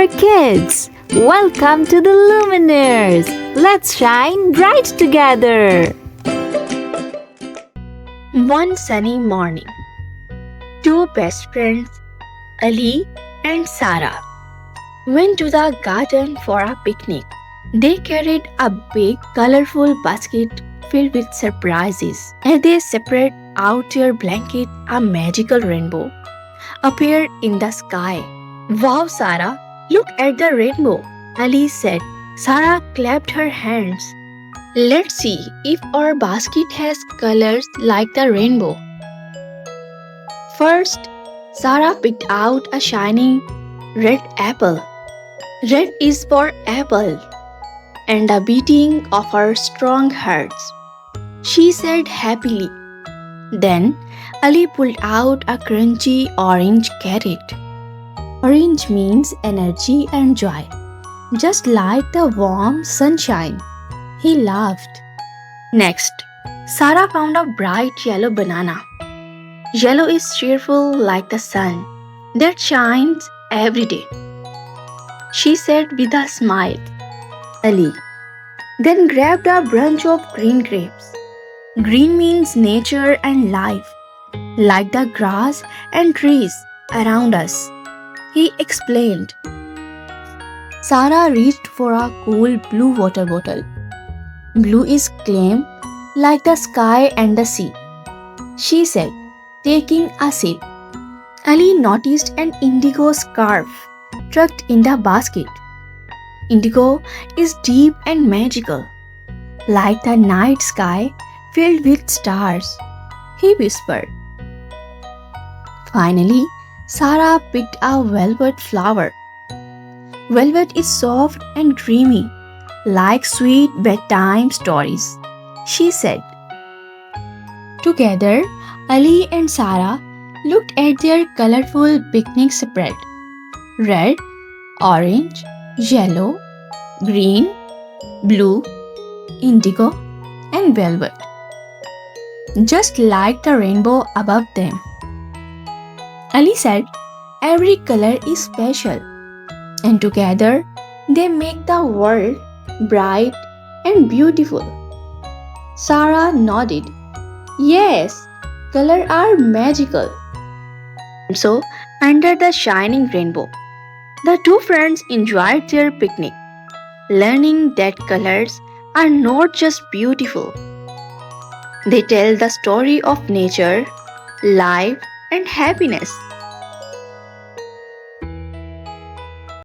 there, kids! Welcome to the Luminaires! Let's shine bright together! One sunny morning, two best friends, Ali and Sarah, went to the garden for a picnic. They carried a big, colorful basket filled with surprises. As they spread out their blanket, a magical rainbow appeared in the sky. Wow, Sarah, look at the rainbow, Ali said. Sarah clapped her hands. Let's see if our basket has colors like the rainbow. First, Sarah picked out a shining red apple. Red is for apple, and the beating of her strong hearts, she said happily. Then Ali pulled out a crunchy orange carrot. Orange means energy and joy, just like the warm sunshine. He laughed. Next, Sarah found a bright yellow banana. Yellow is cheerful like the sun that shines every day, she said with a smile. Ali then grabbed a bunch of green grapes. Green means nature and life, like the grass and trees around us, he explained. Sarah reached for a cool blue water bottle. Blue is calm, like the sky and the sea, she said, taking a sip. Ali noticed an indigo scarf tucked in the basket. Indigo is deep and magical, like the night sky filled with stars, he whispered. Finally, Sarah picked a velvet flower. Velvet is soft and dreamy, like sweet bedtime stories, she said. Together, Ali and Sarah looked at their colorful picnic spread. Red, orange, yellow, green, blue, indigo, and velvet, just like the rainbow above them. Ali said, every color is special, and together they make the world bright and beautiful. Sarah nodded. Yes, colors are magical. And so, under the shining rainbow, the two friends enjoyed their picnic, learning that colors are not just beautiful. They tell the story of nature, life, and happiness.